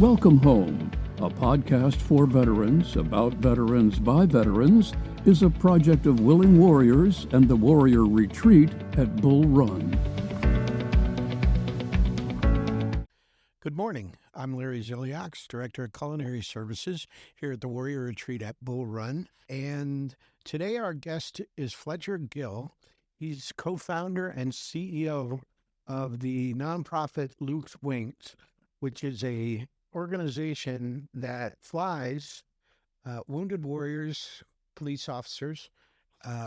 Welcome Home, a podcast for veterans, about veterans by veterans, is a project of Willing Warriors and the Warrior Retreat at Bull Run. Good morning. I'm Larry Ziliaks, Director of Culinary Services here at the Warrior Retreat at Bull Run. And today our guest is Fletcher Gill. He's co-founder and CEO of the nonprofit Luke's Wings, which is a organization that flies wounded warriors, police officers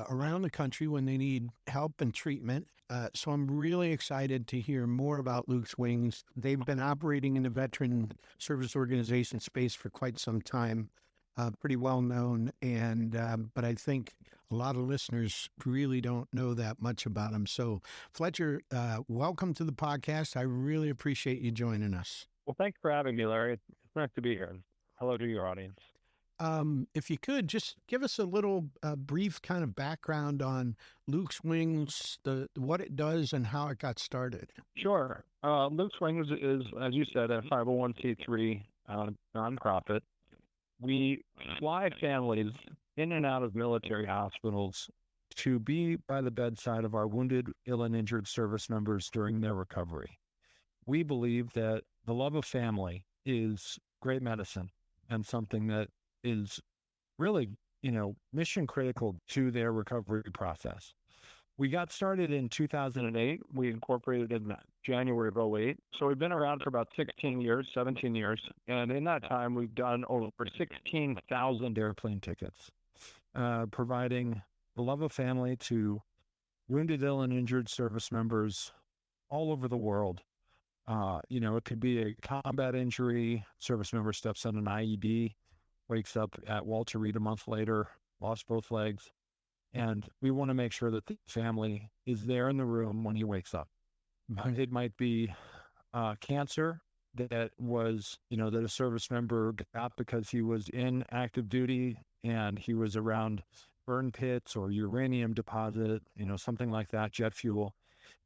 around the country when they need help and treatment. So I'm really excited to hear more about Luke's Wings. They've been operating in the veteran service organization space for quite some time, pretty well known. But I think a lot of listeners really don't know that much about them. So Fletcher, welcome to the podcast. I really appreciate you joining us. Well, thanks for having me, Larry. It's nice to be here. Hello to your audience. If you could just give us a little brief kind of background on Luke's Wings, what it does and how it got started. Sure. Luke's Wings is, as you said, a 501c3 nonprofit. We fly families in and out of military hospitals to be by the bedside of our wounded, ill, and injured service members during their recovery. We believe that the love of family is great medicine and something that is really, mission critical to their recovery process. We got started in 2008. We incorporated in January of 2008. So we've been around for about 17 years. And in that time, we've done over 16,000 airplane tickets, providing the love of family to wounded, ill, and injured service members all over the world. It could be a combat injury, service member steps on an IED, wakes up at Walter Reed a month later, lost both legs. And we want to make sure that the family is there in the room when he wakes up. It might be cancer that was, that a service member got because he was in active duty and he was around burn pits or uranium deposit, something like that, jet fuel.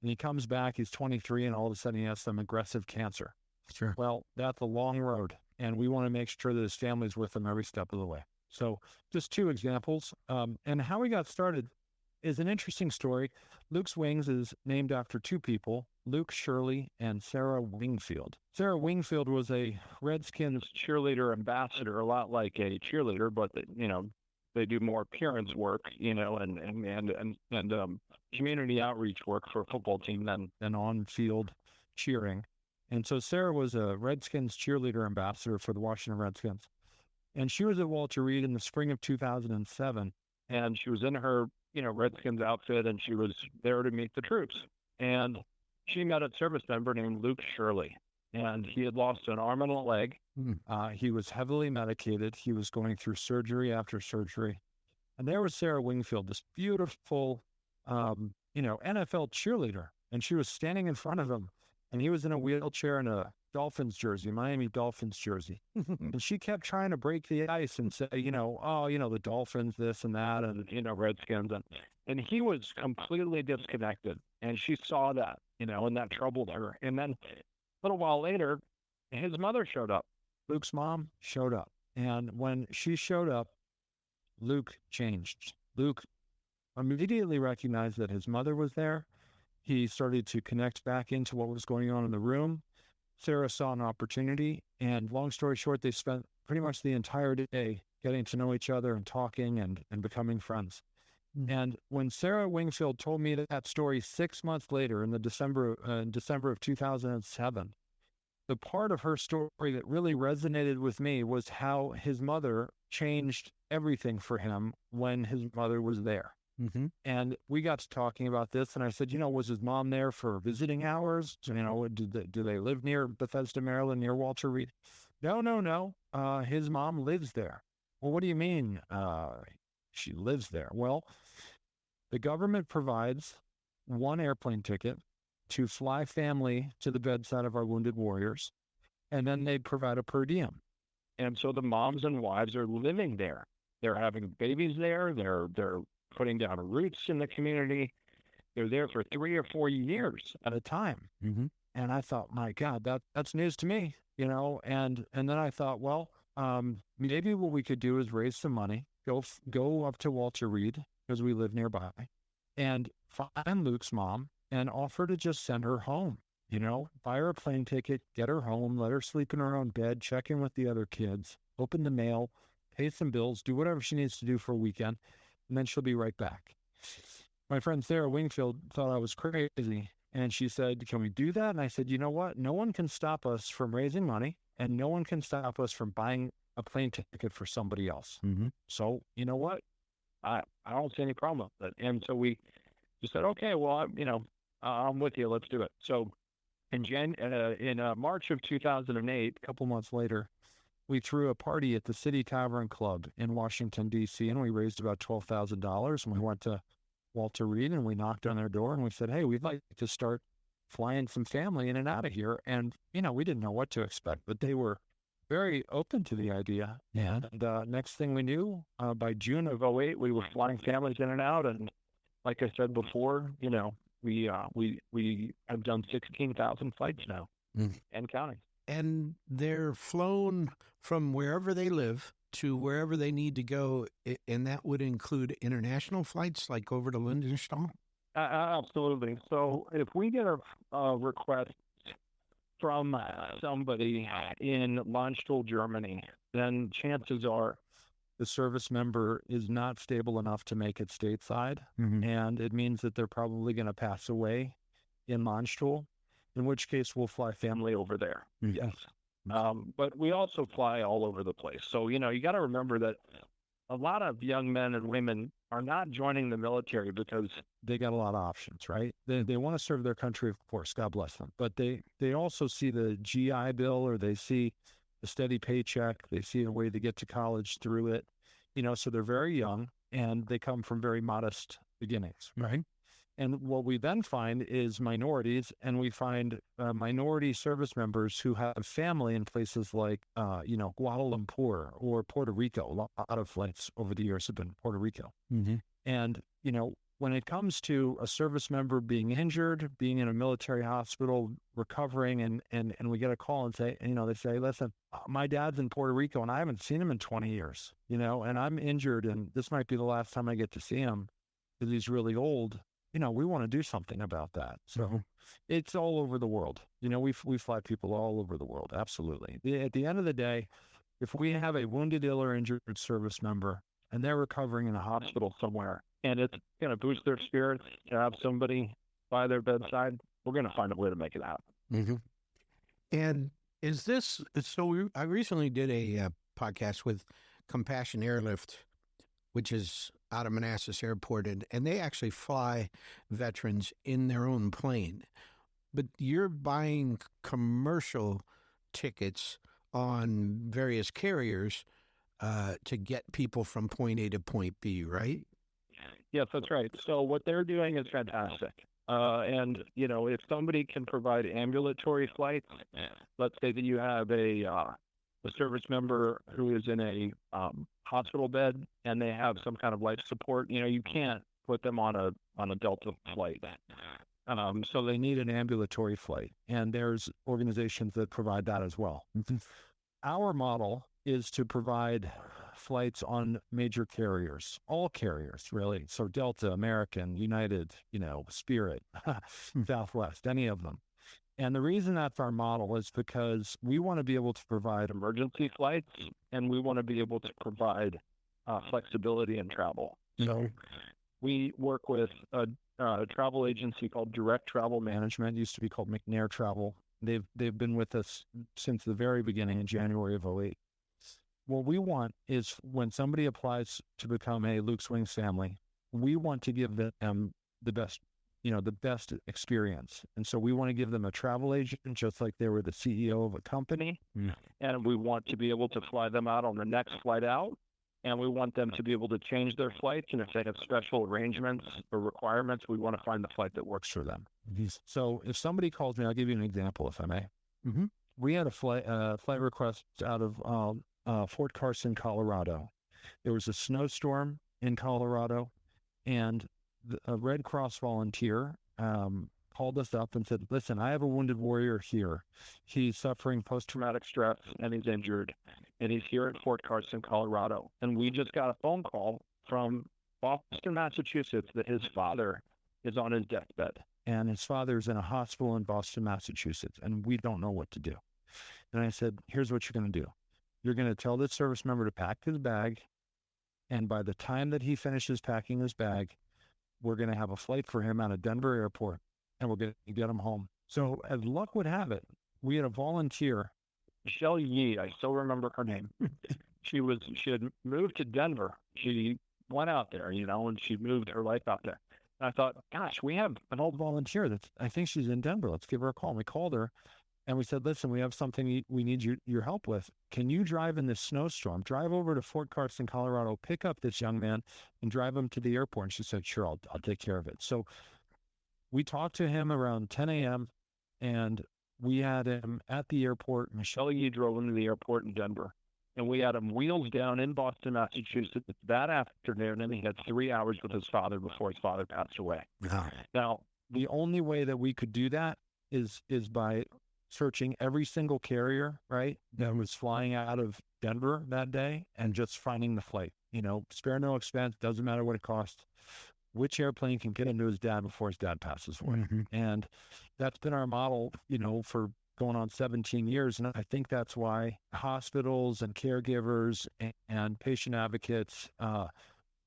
And he comes back, he's 23, and all of a sudden he has some aggressive cancer. Sure. Well, that's a long road, and we want to make sure that his family's with him every step of the way. So just two examples. And how we got started is an interesting story. Luke's Wings is named after two people, Luke Shirley and Sarah Wingfield. Sarah Wingfield was a Redskins cheerleader ambassador, a lot like a cheerleader, but they do more appearance work, and community outreach work for a football team than on-field cheering. And so Sarah was a Redskins cheerleader ambassador for the Washington Redskins. And she was at Walter Reed in the spring of 2007. And she was in her, Redskins outfit, and she was there to meet the troops. And she met a service member named Luke Shirley. And he had lost an arm and a leg. He was heavily medicated. He was going through surgery after surgery. And there was Sarah Wingfield, this beautiful, NFL cheerleader. And she was standing in front of him. And he was in a wheelchair and a Dolphins jersey, Miami Dolphins jersey. And she kept trying to break the ice and say, the Dolphins, this and that, and, Redskins. And he was completely disconnected. And she saw that, and that troubled her. And then a little while later, his mother showed up. Luke's mom showed up. And when she showed up, Luke changed. Luke immediately recognized that his mother was there. He started to connect back into what was going on in the room. Sarah saw an opportunity, and long story short, they spent pretty much the entire day getting to know each other and talking and becoming friends. And when Sarah Wingfield told me that story 6 months later in December of 2007, the part of her story that really resonated with me was how his mother changed everything for him when his mother was there. And we got to talking about this, and I said, was his mom there for visiting hours? Do they live near Bethesda, Maryland, near Walter Reed? No. His mom lives there. Well, what do you mean she lives there? Well, the government provides one airplane ticket to fly family to the bedside of our wounded warriors, and then they provide a per diem. And so the moms and wives are living there. They're having babies there. They're putting down roots in the community. They're there for 3 or 4 years at a time. And I thought, my God, that's news to me, and then I thought, well, maybe what we could do is raise some money, go up to Walter Reed, because we live nearby, and find Luke's mom and offer to just send her home, buy her a plane ticket, get her home, let her sleep in her own bed, check in with the other kids, open the mail, pay some bills, do whatever she needs to do for a weekend, and then she'll be right back. My friend Sarah Wingfield thought I was crazy, and she said, can we do that? And I said, you know what? No one can stop us from raising money, and no one can stop us from buying a plane ticket for somebody else. So, you know what? I don't see any problem with it. And so we just said, okay, well, I'm with you. Let's do it. So in March of 2008, a couple months later, we threw a party at the City Tavern Club in Washington, D.C., and we raised about $12,000, and we went to Walter Reed, and we knocked on their door, and we said, hey, we'd like to start flying some family in and out of here. And, we didn't know what to expect, but they were very open to the idea. Yeah. And next thing we knew, by June of 2008, we were flying families in and out. And like I said before, we have done 16,000 flights now and counting. And they're flown from wherever they live to wherever they need to go, and that would include international flights like over to Lindenstall? Absolutely. So if we get a request from somebody in Landstuhl, Germany, then chances are the service member is not stable enough to make it stateside, and it means that they're probably going to pass away in Landstuhl, in which case we'll fly family over there. Yes. But we also fly all over the place. So, you got to remember that a lot of young men and women are not joining the military because they got a lot of options, right? They want to serve their country, of course, God bless them. But they also see the GI Bill, or they see a steady paycheck. They see a way to get to college through it, so they're very young and they come from very modest beginnings. Right. And what we then find is minorities, and we find minority service members who have family in places like, Kuala Lumpur or Puerto Rico. A lot of flights over the years have been Puerto Rico. And, when it comes to a service member being injured, being in a military hospital, recovering, and we get a call and say, they say, listen, my dad's in Puerto Rico and I haven't seen him in 20 years, and I'm injured and this might be the last time I get to see him because he's really old. We want to do something about that. So it's all over the world. We fly people all over the world. Absolutely. At the end of the day, if we have a wounded, ill, or injured service member and they're recovering in a hospital somewhere, and it's going to boost their spirits to have somebody by their bedside, we're going to find a way to make it happen. And is this, I recently did a podcast with Compassion Airlift, which is out of Manassas Airport, and they actually fly veterans in their own plane. But you're buying commercial tickets on various carriers to get people from point A to point B, right? Yes, that's right. So what they're doing is fantastic. And, if somebody can provide ambulatory flights, let's say that you have a service member who is in a hospital bed and they have some kind of life support, you can't put them on a Delta flight. So they need an ambulatory flight, and there's organizations that provide that as well. Our model is to provide flights on major carriers, all carriers, really. So Delta, American, United, Spirit, Southwest, any of them. And the reason that's our model is because we want to be able to provide emergency flights, and we want to be able to provide flexibility in travel. So we work with a travel agency called Direct Travel Management. It used to be called McNair Travel. They've been with us since the very beginning in January of 2008. What we want is when somebody applies to become a Luke's Wings family, we want to give them the best experience. And so we want to give them a travel agent, just like they were the CEO of a company. And we want to be able to fly them out on the next flight out. And we want them to be able to change their flights. And if they have special arrangements or requirements, we want to find the flight that works for them. So if somebody calls me, I'll give you an example, if I may. We had a flight request out of Fort Carson, Colorado. There was a snowstorm in Colorado, and a Red Cross volunteer called us up and said, listen, I have a wounded warrior here. He's suffering post-traumatic stress and he's injured. And he's here at Fort Carson, Colorado. And we just got a phone call from Boston, Massachusetts, that his father is on his deathbed. And his father's in a hospital in Boston, Massachusetts. And we don't know what to do. And I said, here's what you're going to do. You're going to tell this service member to pack his bag. And by the time that he finishes packing his bag, we're going to have a flight for him out of Denver airport, and we're going to get him home. So as luck would have it, we had a volunteer, Michelle Yee, I still remember her name. She had moved to Denver. She went out there, and she moved her life out there. And I thought, gosh, we have an old volunteer I think she's in Denver. Let's give her a call. And we called her. And we said, listen, we have something we need your help with. Can you drive in this snowstorm? Drive over to Fort Carson, Colorado, pick up this young man and drive him to the airport. And she said, sure, I'll take care of it. So we talked to him around 10 a.m. and we had him at the airport. Michelle Yee drove him to the airport in Denver. And we had him wheels down in Boston, Massachusetts that afternoon. And he had 3 hours with his father before his father passed away. Oh. Now, the only way that we could do that is by searching every single carrier, right, that was flying out of Denver that day and just finding the flight. Spare no expense, doesn't matter what it costs. Which airplane can get him to his dad before his dad passes away? Mm-hmm. And that's been our model, for going on 17 years. And I think that's why hospitals and caregivers and patient advocates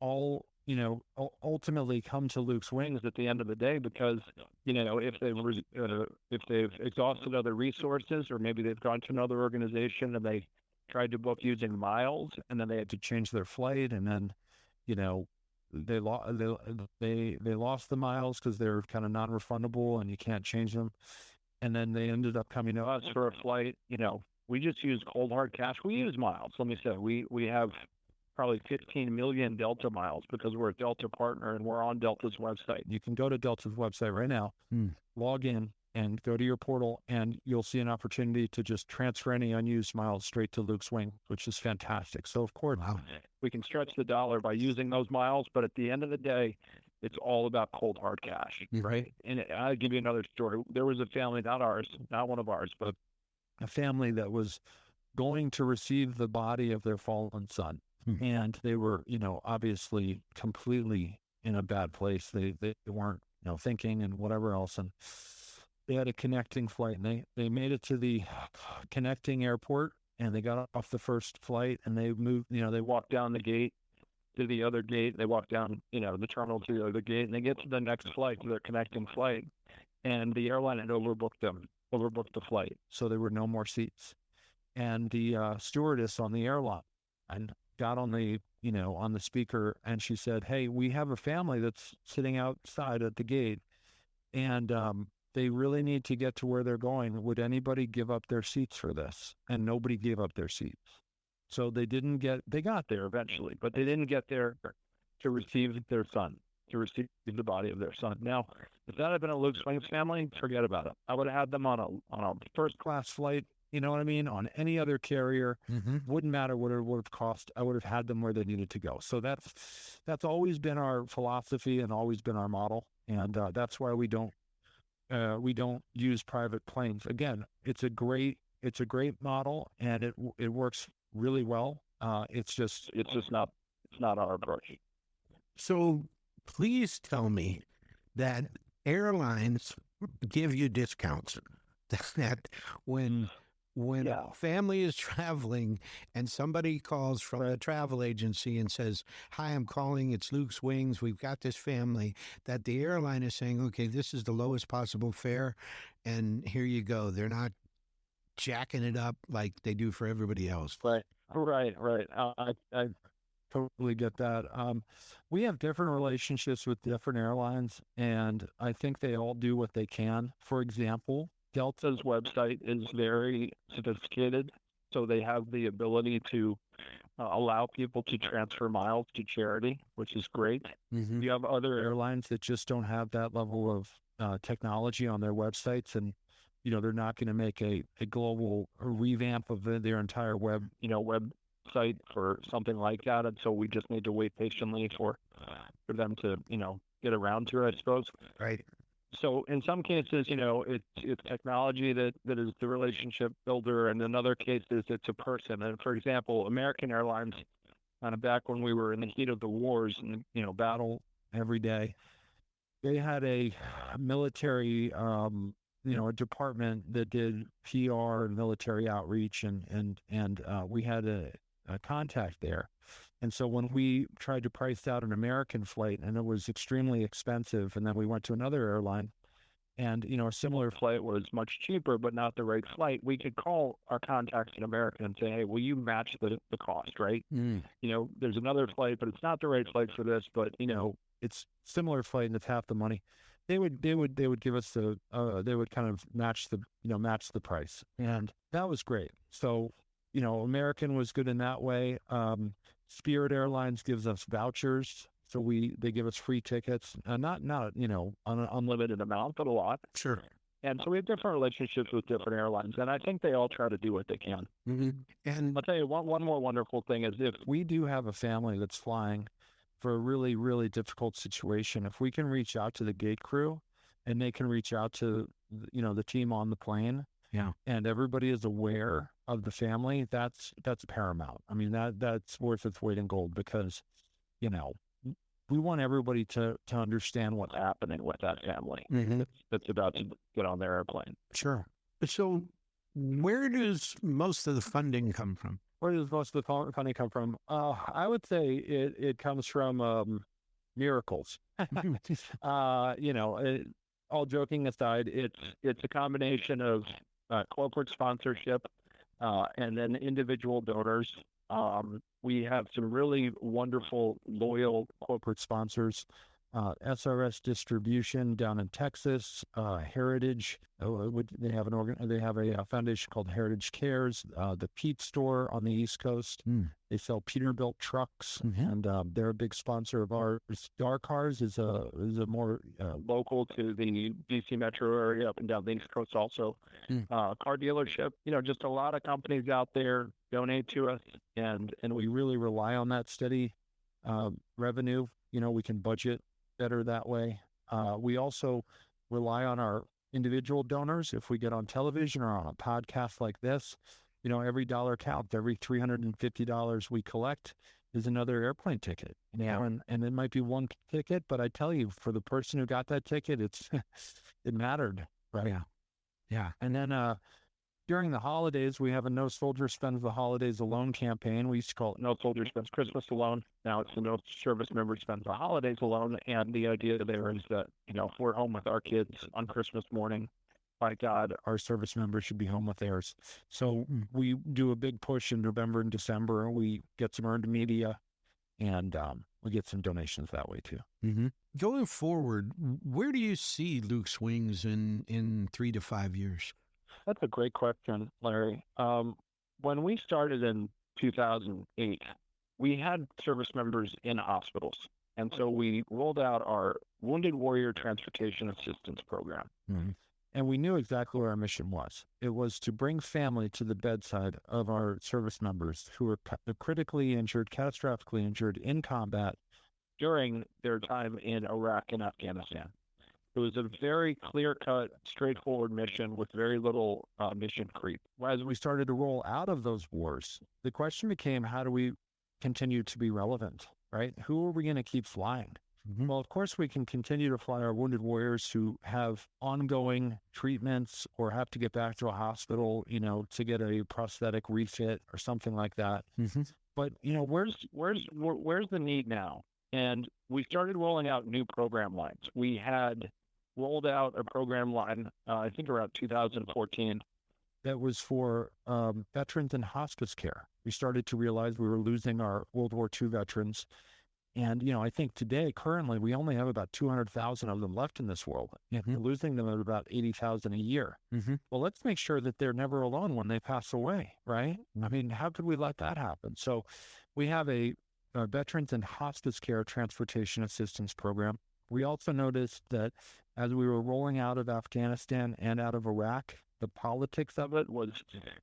all ultimately come to Luke's Wings at the end of the day, because, if they've exhausted other resources, or maybe they've gone to another organization and they tried to book using miles and then they had to change their flight, and then, they lost the miles because they're kind of non-refundable and you can't change them. And then they ended up coming to us for a flight. We just use cold hard cash. We use miles. Let me say, we have probably 15 million Delta miles because we're a Delta partner and we're on Delta's website. You can go to Delta's website right now, log in and go to your portal, and you'll see an opportunity to just transfer any unused miles straight to Luke's Wing, which is fantastic. So of course, we can stretch the dollar by using those miles, but at the end of the day, it's all about cold hard cash, right? And I'll give you another story. There was a family, not one of ours, but a family that was going to receive the body of their fallen son. And they were, obviously completely in a bad place. They weren't, thinking and whatever else. And they had a connecting flight, and they made it to the connecting airport, and they got off the first flight, and they moved, they walked down the gate to the other gate. They walked down, the terminal to the other gate, and they get to the next flight, to their connecting flight. And the airline had overbooked the flight. So there were no more seats. And the stewardess on the airline got on the speaker, and she said, hey, we have a family that's sitting outside at the gate, and they really need to get to where they're going. Would anybody give up their seats for this? And nobody gave up their seats. So they got there eventually, but they didn't get there to receive their son, to receive the body of their son. Now, if that had been a Luke's Wings family, forget about it. I would have had them on a first class flight. You know what I mean? On any other carrier, wouldn't matter what it would have cost. I would have had them where they needed to go. So that's always been our philosophy and always been our model. And that's why we don't use private planes. Again, it's a great model, and it works really well. It's just not our approach. So please tell me that airlines give you discounts. That when a family is traveling and somebody calls from a travel agency and says, hi, I'm calling, it's Luke's Wings, we've got this family, that the airline is saying, okay, this is the lowest possible fare, and here you go. They're not jacking it up like they do for everybody else. Right. I totally get that. We have different relationships with different airlines, and I think they all do what they can. For example, Delta's website is very sophisticated, so they have the ability to allow people to transfer miles to charity, which is great. You have other airlines that just don't have that level of technology on their websites, and they're not going to make a global revamp of their entire website for something like that, and so we just need to wait patiently for them to get around to it, I suppose. Right. So in some cases, it's technology that is the relationship builder, and in other cases, it's a person. And for example, American Airlines, kind of back when we were in the heat of the wars and battle every day, they had a military, a department that did PR and military outreach, and we had a contact there. And so when we tried to price out an American flight and it was extremely expensive, and then we went to another airline and, a similar flight was much cheaper, but not the right flight, we could call our contacts in America and say, hey, will you match the cost, right? There's another flight, but it's not the right flight for this, but, it's similar flight and it's half the money. They would give us they would kind of match the price. And that was great. So, American was good in that way. Spirit Airlines gives us vouchers. So they give us free tickets, not an unlimited amount, but a lot. Sure. And so we have different relationships with different airlines, and I think they all try to do what they can. And I'll tell you one more wonderful thing is if we do have a family that's flying for a really, really difficult situation, if we can reach out to the gate crew and they can reach out to, the team on the plane, and everybody is aware of the family, that's paramount. I mean, that's worth its weight in gold because, we want everybody to understand what's happening with that family that's about to get on their airplane. Sure. So where does most of the funding come from? Where does most of the funding come from? I would say it comes from miracles. All joking aside, it's a combination of corporate sponsorship and then individual donors. We have some really wonderful, loyal corporate sponsors. SRS Distribution down in Texas, Heritage. They have a foundation called Heritage Cares. The Pete Store on the East Coast. They sell Peterbilt trucks, and they're a big sponsor of ours. Star Cars is a more local to the DC metro area, up and down the East Coast. Also, car dealership. Just a lot of companies out there donate to us, and we really rely on that steady revenue. We can budget better that way. We also rely on our individual donors. If we get on television or on a podcast like this, every dollar counts. Every $350 we collect is another airplane ticket. And it might be one ticket, but I tell you, for the person who got that ticket, it mattered, right? Yeah. And then during the holidays, we have a No Soldier Spends the Holidays Alone campaign. We used to call it No Soldier Spends Christmas Alone. Now it's the No Service Member Spends the Holidays Alone. And the idea there is that, if we're home with our kids on Christmas morning, by God, our service members should be home with theirs. So we do a big push in November and December. We get some earned media, and we get some donations that way too. Going forward, where do you see Luke's Wings in 3 to 5 years? That's a great question, Larry. When we started in 2008, we had service members in hospitals. And so we rolled out our Wounded Warrior Transportation Assistance Program. And we knew exactly what our mission was. It was to bring family to the bedside of our service members who were critically injured, catastrophically injured in combat during their time in Iraq and Afghanistan. It was a very clear-cut, straightforward mission with very little mission creep. As we started to roll out of those wars, the question became, how do we continue to be relevant, right? Who are we going to keep flying? Well, of course, we can continue to fly our wounded warriors who have ongoing treatments or have to get back to a hospital, to get a prosthetic refit or something like that. But, where's the need now? And we started rolling out new program lines. We had rolled out a program line, I think around 2014, that was for veterans in hospice care. We started to realize we were losing our World War II veterans. And, I think today, currently, we only have about 200,000 of them left in this world. We're losing them at about 80,000 a year. Well, let's make sure that they're never alone when they pass away, right? I mean, how could we let that happen? So we have a Veterans in Hospice Care Transportation Assistance Program. We also noticed that as we were rolling out of Afghanistan and out of Iraq, the politics of it was,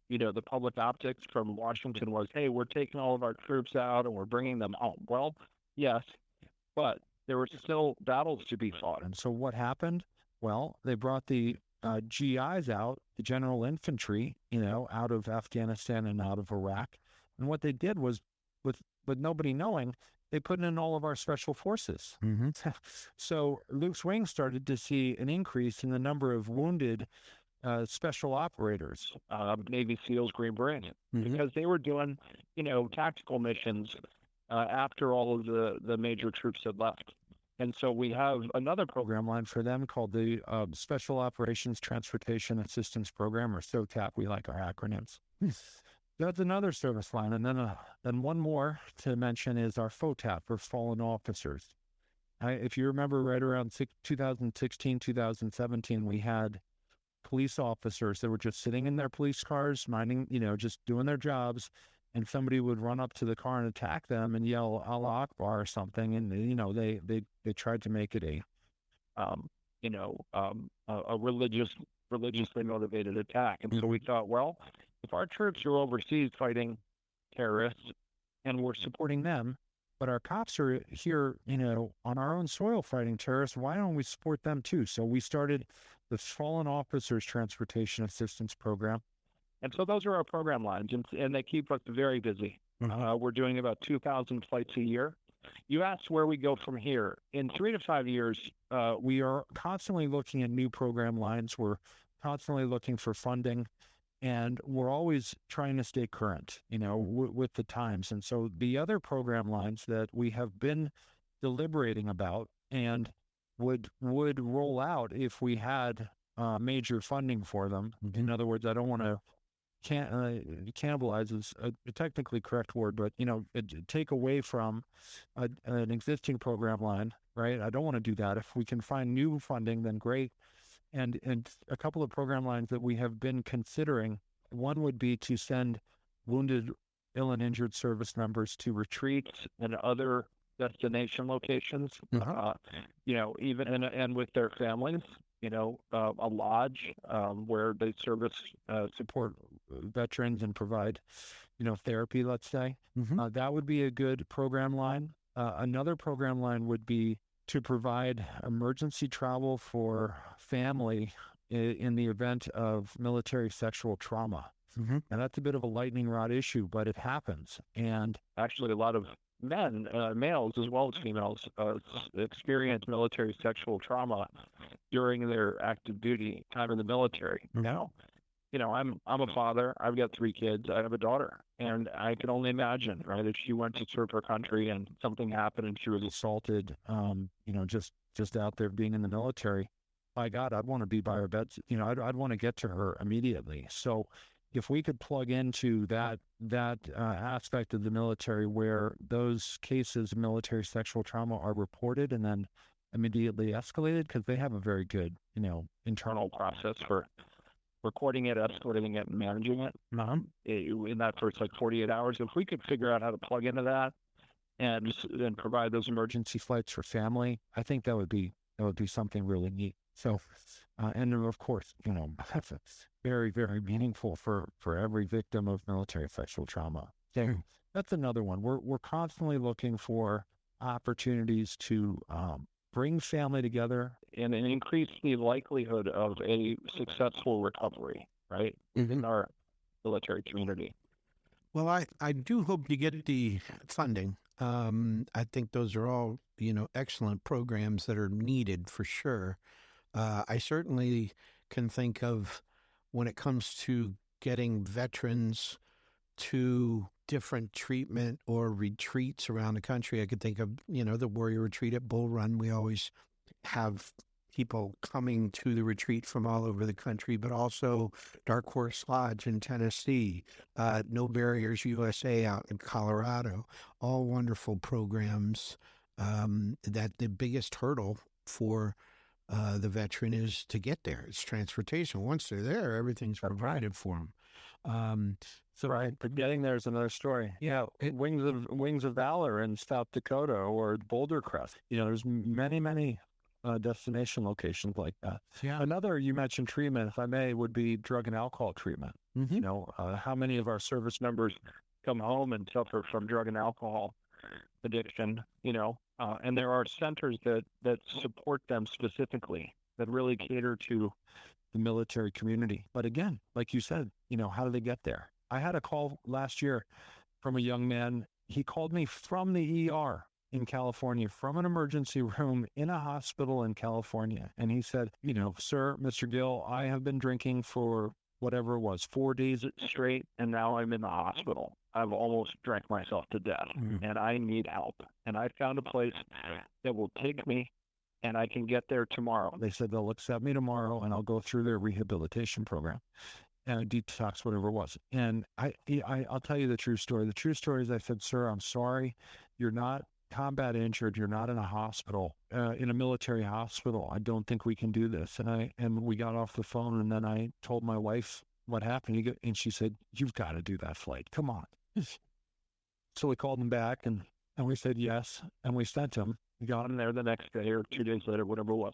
the public optics from Washington was, hey, we're taking all of our troops out and we're bringing them home. Well, yes, but there were still battles to be fought. And so what happened? Well, they brought the GIs out, the general infantry, out of Afghanistan and out of Iraq. And what they did was, with nobody knowing, they put in all of our special forces. Mm-hmm. So Luke's wing started to see an increase in the number of wounded special operators, Navy SEALs, Green Berets, because they were doing, tactical missions after all of the major troops had left. And so we have another program line for them called the Special Operations Transportation Assistance Program, or SOTAP. We like our acronyms. That's another service line. And then one more to mention is our FOTAP, or Fallen Officers. If you remember, right around 2016, 2017, we had police officers that were just sitting in their police cars, minding, just doing their jobs, and somebody would run up to the car and attack them and yell Allah Akbar or something, and they tried to make it a religiously motivated attack. And so we thought, well, if our troops are overseas fighting terrorists and we're supporting them, but our cops are here, on our own soil fighting terrorists, why don't we support them too? So we started the Fallen Officers Transportation Assistance Program. And so those are our program lines, and they keep us very busy. We're doing about 2,000 flights a year. You asked where we go from here. In 3 to 5 years, we are constantly looking at new program lines. We're constantly looking for funding, and we're always trying to stay current, with the times. And so the other program lines that we have been deliberating about and would roll out if we had major funding for them. In other words, I don't want to cannibalize is a technically correct word, but take away from an existing program line, right? I don't want to do that. If we can find new funding, then great. And a couple of program lines that we have been considering, one would be to send wounded, ill, and injured service members to retreats and other destination locations, even and with their families, a lodge where they support veterans and provide, therapy, let's say. That would be a good program line. Another program line would be to provide emergency travel for family in the event of military sexual trauma. And that's a bit of a lightning rod issue, but it happens. And actually a lot of men, males as well as females, experience military sexual trauma during their active duty time in the military. Now, I'm a father. I've got 3 kids. I have a daughter, and I can only imagine, right, if she went to serve her country and something happened and she was assaulted, just out there being in the military. By God, I'd want to be by her bed. I'd want to get to her immediately. So if we could plug into that aspect of the military where those cases of military sexual trauma are reported and then immediately escalated, because they have a very good, internal process for recording it, escalating it, and managing it in that first 48 hours. If we could figure out how to plug into that and provide those emergency flights for family, I think that would be something really neat. So, and of course, that's very, very meaningful for every victim of military sexual trauma. So that's another one. We're constantly looking for opportunities to bring family together and increase the likelihood of a successful recovery, right, in our military community. Well, I do hope you get the funding. I think those are all, excellent programs that are needed for sure. I certainly can think of, when it comes to getting veterans to different treatment or retreats around the country, I could think of, the Warrior Retreat at Bull Run. We always have people coming to the retreat from all over the country, but also Dark Horse Lodge in Tennessee, No Barriers USA out in Colorado, all wonderful programs. That the biggest hurdle for the veteran is to get there. It's transportation. Once they're there, everything's provided for them. But getting there is another story. Yeah, Wings of Valor in South Dakota or Boulder Crest. There's many destination locations like that. Yeah. Another, you mentioned treatment, if I may, would be drug and alcohol treatment. How many of our service members come home and suffer from drug and alcohol addiction? And there are centers that support them specifically. that really cater to the military community. But again, like you said, how do they get there? I had a call last year from a young man. He called me from the ER in California, from an emergency room in a hospital in California. And he said, sir, Mr. Gill, I have been drinking for whatever it was, 4 days straight, and now I'm in the hospital. I've almost drank myself to death, and I need help. And I found a place that will take me, and I can get there tomorrow. They said they'll accept me tomorrow, and I'll go through their rehabilitation program and detox, whatever it was. And I'll tell you the true story. The true story is I said, sir, I'm sorry. You're not combat injured. You're not in a hospital, in a military hospital. I don't think we can do this. And we got off the phone, and then I told my wife what happened. And she said, you've got to do that flight. Come on. So we called him back, and we said yes, and we sent him. We got him there the next day or 2 days later, whatever it was.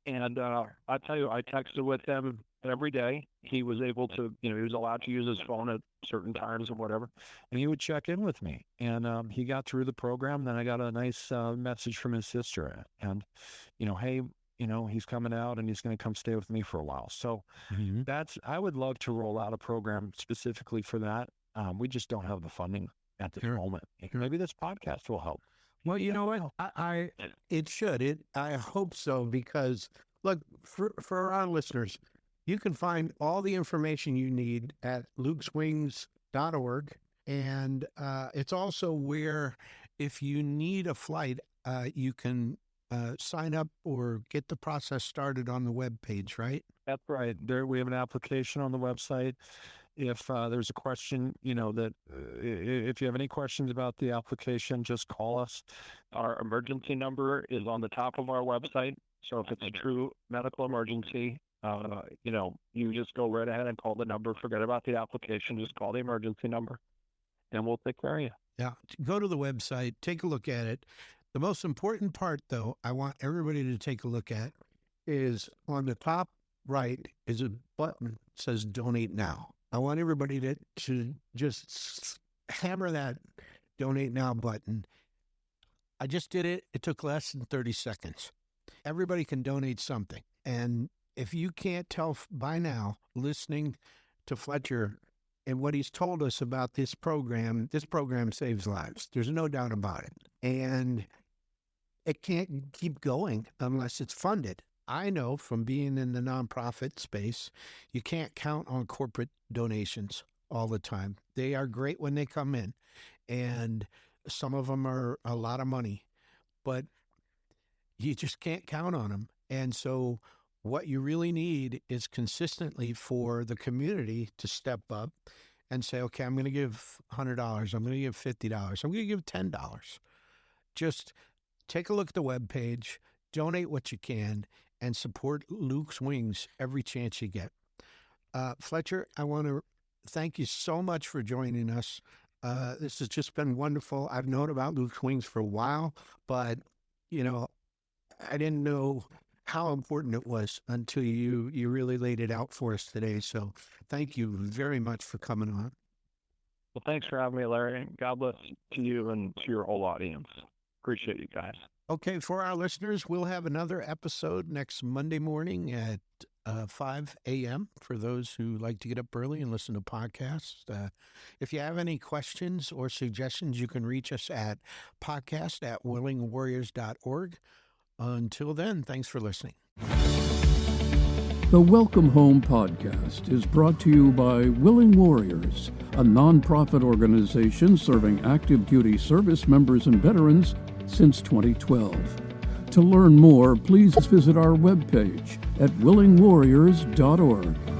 And I tell you, I texted with him every day. He was able to, he was allowed to use his phone at certain times or whatever, and he would check in with me. And he got through the program. Then I got a nice message from his sister, and hey, he's coming out and he's going to come stay with me for a while. So I would love to roll out a program specifically for that. We just don't have the funding at this moment. Maybe this podcast will help. Well, you know what? It should. I hope so, because look, for our listeners, you can find all the information you need at lukeswings.org. And it's also where, if you need a flight, you can sign up or get the process started on the web page, right? That's right. There, we have an application on the website. If there's a question, if you have any questions about the application, just call us. Our emergency number is on the top of our website. So if it's a true medical emergency, you just go right ahead and call the number. Forget about the application. Just call the emergency number, and we'll take care of you. Yeah. Go to the website, take a look at it. The most important part, though, I want everybody to take a look at is on the top right is a button that says Donate Now. I want everybody to just hammer that Donate Now button. I just did it. It took less than 30 seconds. Everybody can donate something. And if you can't tell by now, listening to Fletcher and what he's told us about this program saves lives. There's no doubt about it. And it can't keep going unless it's funded. I know from being in the nonprofit space, you can't count on corporate donations all the time. They are great when they come in, and some of them are a lot of money, but you just can't count on them. And so what you really need is consistently for the community to step up and say, okay, I'm going to give $100. I'm going to give $50. I'm going to give $10. Just take a look at the webpage, donate what you can, and support Luke's Wings every chance you get. Fletcher, I want to thank you so much for joining us. This has just been wonderful. I've known about Luke's Wings for a while, but, I didn't know how important it was until you really laid it out for us today. So thank you very much for coming on. Well, thanks for having me, Larry. God bless to you and to your whole audience. Appreciate you guys. Okay, for our listeners, we'll have another episode next Monday morning at 5 a.m. for those who like to get up early and listen to podcasts. If you have any questions or suggestions, you can reach us at podcast@willingwarriors.org. Until then, thanks for listening. The Welcome Home podcast is brought to you by Willing Warriors, a nonprofit organization serving active duty service members and veterans since 2012. To learn more, please visit our webpage at willingwarriors.org.